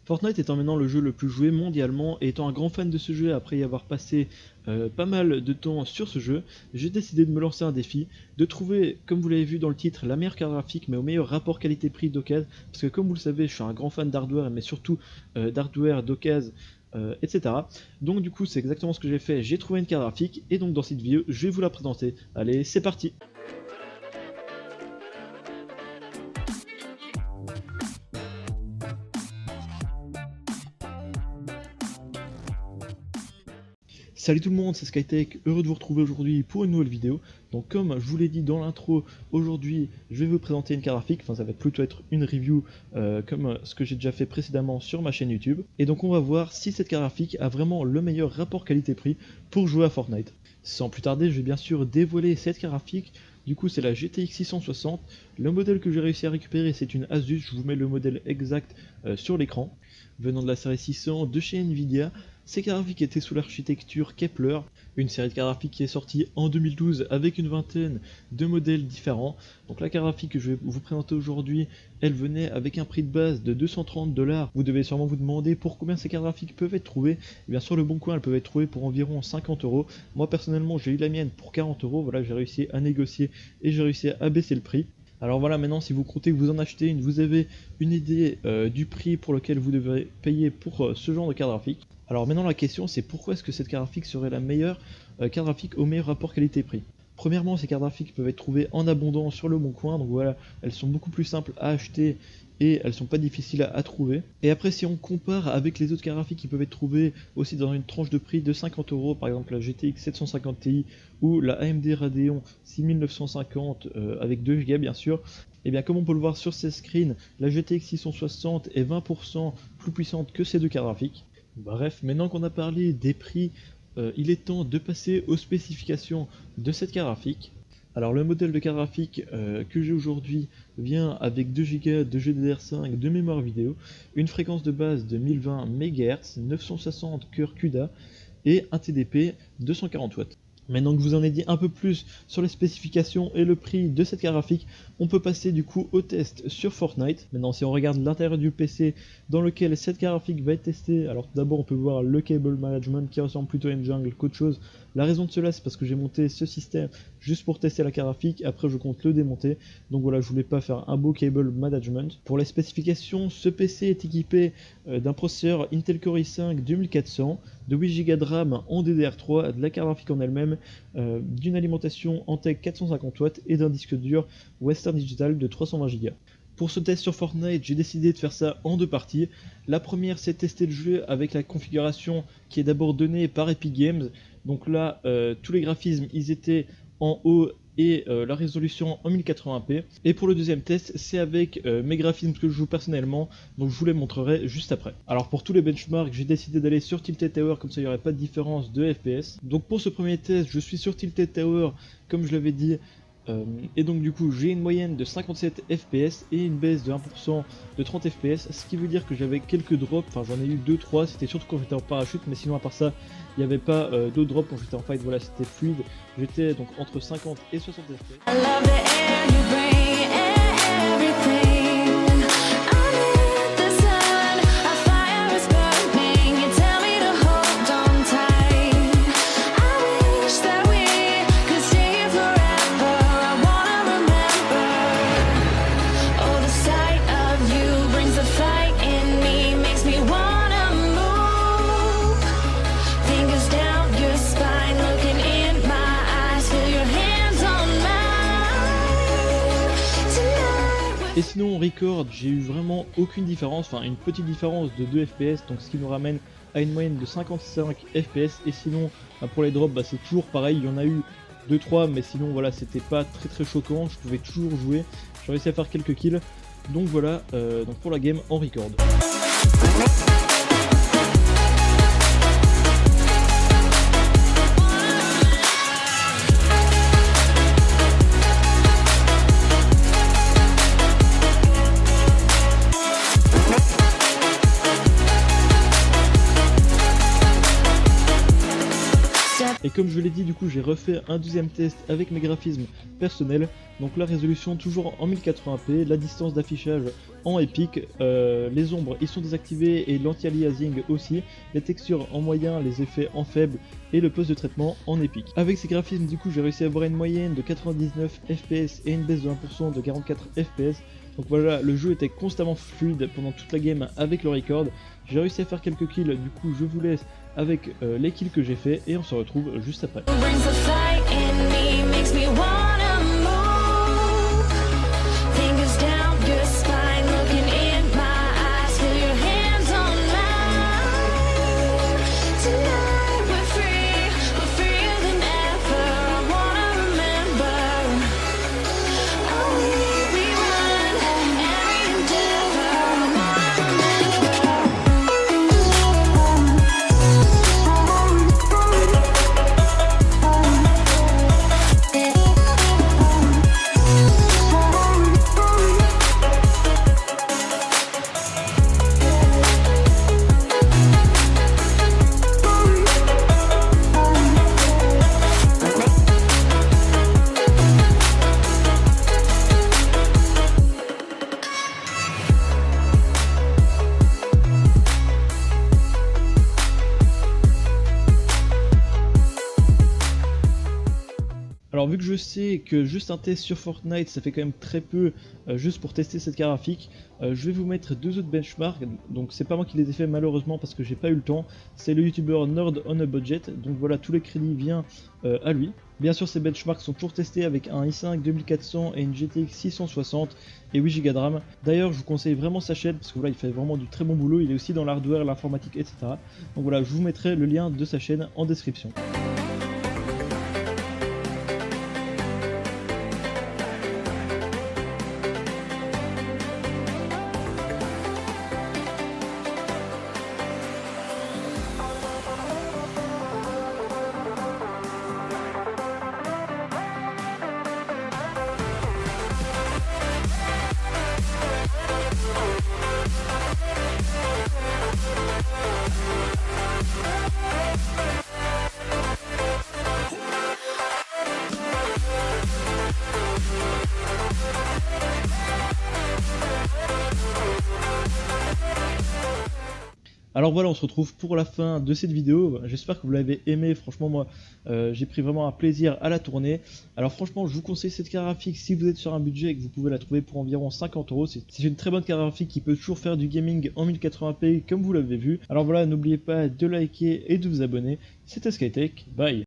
Fortnite étant maintenant le jeu le plus joué mondialement et étant un grand fan de ce jeu après y avoir passé pas mal de temps sur ce jeu, j'ai décidé de me lancer un défi, de trouver, comme vous l'avez vu dans le titre, la meilleure carte graphique mais au meilleur rapport qualité-prix d'occasion, parce que comme vous le savez, je suis un grand fan d'hardware, mais surtout d'hardware, d'occasion, etc. Donc du coup c'est exactement ce que j'ai fait, j'ai trouvé une carte graphique et donc dans cette vidéo je vais vous la présenter. Allez, c'est parti! Salut tout le monde, c'est SkyTech, heureux de vous retrouver aujourd'hui pour une nouvelle vidéo. Donc comme je vous l'ai dit dans l'intro, aujourd'hui je vais vous présenter une carte graphique, enfin ça va plutôt être une review comme ce que j'ai déjà fait précédemment sur ma chaîne YouTube. Et donc on va voir si cette carte graphique a vraiment le meilleur rapport qualité-prix pour jouer à Fortnite. Sans plus tarder, je vais bien sûr dévoiler cette carte graphique. Du coup c'est la GTX 660, le modèle que j'ai réussi à récupérer c'est une Asus, je vous mets le modèle exact sur l'écran. Venant de la série 600 de chez Nvidia, ces cartes graphiques étaient sous l'architecture Kepler, une série de cartes graphiques qui est sortie en 2012 avec une vingtaine de modèles différents. Donc la carte graphique que je vais vous présenter aujourd'hui, elle venait avec un prix de base de 230$. Vous devez sûrement vous demander pour combien ces cartes graphiques peuvent être trouvées. Et bien sur le Bon Coin, elles peuvent être trouvées pour environ 50€. Moi personnellement, j'ai eu la mienne pour 40€. Voilà, j'ai réussi à négocier et j'ai réussi à baisser le prix. Alors voilà, maintenant si vous comptez vous en acheter une, vous avez une idée du prix pour lequel vous devrez payer pour ce genre de carte graphique. Alors maintenant la question c'est pourquoi est-ce que cette carte graphique serait la meilleure carte graphique au meilleur rapport qualité-prix. Premièrement, ces cartes graphiques peuvent être trouvées en abondance sur le Bon Coin, donc voilà, elles sont beaucoup plus simples à acheter et elles sont pas difficiles à trouver. Et après si on compare avec les autres cartes graphiques qui peuvent être trouvées aussi dans une tranche de prix de 50€, par exemple la GTX 750 Ti ou la AMD Radeon 6950 avec 2Go bien sûr, et bien comme on peut le voir sur ces screens, la GTX 660 est 20% plus puissante que ces deux cartes graphiques. Bref, maintenant qu'on a parlé des prix, il est temps de passer aux spécifications de cette carte graphique. Alors le modèle de carte graphique que j'ai aujourd'hui vient avec 2Go de GDDR5 de mémoire vidéo, une fréquence de base de 1020 MHz, 960 cœurs CUDA et un TDP 240 watts. Maintenant que je vous en ai dit un peu plus sur les spécifications et le prix de cette carte graphique, on peut passer du coup au test sur Fortnite. Maintenant si on regarde l'intérieur du PC dans lequel cette carte graphique va être testée, alors tout d'abord on peut voir le cable management qui ressemble plutôt à une jungle qu'autre chose. La raison de cela c'est parce que j'ai monté ce système juste pour tester la carte graphique, après je compte le démonter. Donc voilà, je voulais pas faire un beau cable management. Pour les spécifications, ce PC est équipé d'un processeur Intel Core i5 2400, de 8Go de RAM en DDR3, de la carte graphique en elle-même, d'une alimentation Antec 450 watts et d'un disque dur Western Digital de 320Go. Pour ce test sur Fortnite, j'ai décidé de faire ça en deux parties. La première, c'est tester le jeu avec la configuration qui est d'abord donnée par Epic Games. Donc là, tous les graphismes, ils étaient en haut et la résolution en 1080p. Et pour le deuxième test, c'est avec mes graphismes que je joue personnellement, donc je vous les montrerai juste après. Alors pour tous les benchmarks, j'ai décidé d'aller sur Tilted Tower, comme ça il n'y aurait pas de différence de FPS. Donc pour ce premier test, je suis sur Tilted Tower, comme je l'avais dit, et donc du coup j'ai une moyenne de 57 fps et une baisse de 1% de 30 fps, ce qui veut dire que j'avais quelques drops, enfin j'en ai eu 2-3, c'était surtout quand j'étais en parachute, mais sinon à part ça il n'y avait pas d'autres drops quand j'étais en fight. Voilà, c'était fluide, j'étais donc entre 50 et 60 fps. Et sinon en record, j'ai eu vraiment aucune différence, enfin une petite différence de 2 fps, donc ce qui nous ramène à une moyenne de 55 fps. Et sinon pour les drops, c'est toujours pareil, il y en a eu 2-3, mais sinon voilà, c'était pas très choquant, je pouvais toujours jouer, j'ai réussi à faire quelques kills. Donc voilà, donc pour la game en record. Et comme je l'ai dit, du coup j'ai refait un deuxième test avec mes graphismes personnels. Donc la résolution toujours en 1080p, la distance d'affichage en épique, les ombres ils sont désactivés et l'anti-aliasing aussi, les textures en moyen, les effets en faible et le poste de traitement en épique. Avec ces graphismes du coup j'ai réussi à avoir une moyenne de 99 fps et une baisse de 1% de 44 fps. Donc voilà, le jeu était constamment fluide pendant toute la game avec le record. J'ai réussi à faire quelques kills, du coup je vous laisse avec les kills que j'ai fait et on se retrouve juste après. Alors vu que je sais que juste un test sur Fortnite ça fait quand même très peu juste pour tester cette carte graphique, je vais vous mettre deux autres benchmarks, donc c'est pas moi qui les ai fait malheureusement parce que j'ai pas eu le temps, c'est le youtubeur Nerd on a Budget, donc voilà tous les crédits viennent à lui. Bien sûr ces benchmarks sont toujours testés avec un i5 2400 et une GTX 660 et 8 Go de RAM. D'ailleurs je vous conseille vraiment sa chaîne parce que voilà il fait vraiment du très bon boulot, il est aussi dans l'hardware, l'informatique etc. Donc voilà je vous mettrai le lien de sa chaîne en description. Alors voilà, on se retrouve pour la fin de cette vidéo. J'espère que vous l'avez aimé. Franchement, moi, j'ai pris vraiment un plaisir à la tourner. Alors franchement, je vous conseille cette carte graphique si vous êtes sur un budget et que vous pouvez la trouver pour environ 50 €. C'est une très bonne carte graphique qui peut toujours faire du gaming en 1080p comme vous l'avez vu. Alors voilà, n'oubliez pas de liker et de vous abonner. C'était Skytech. Bye.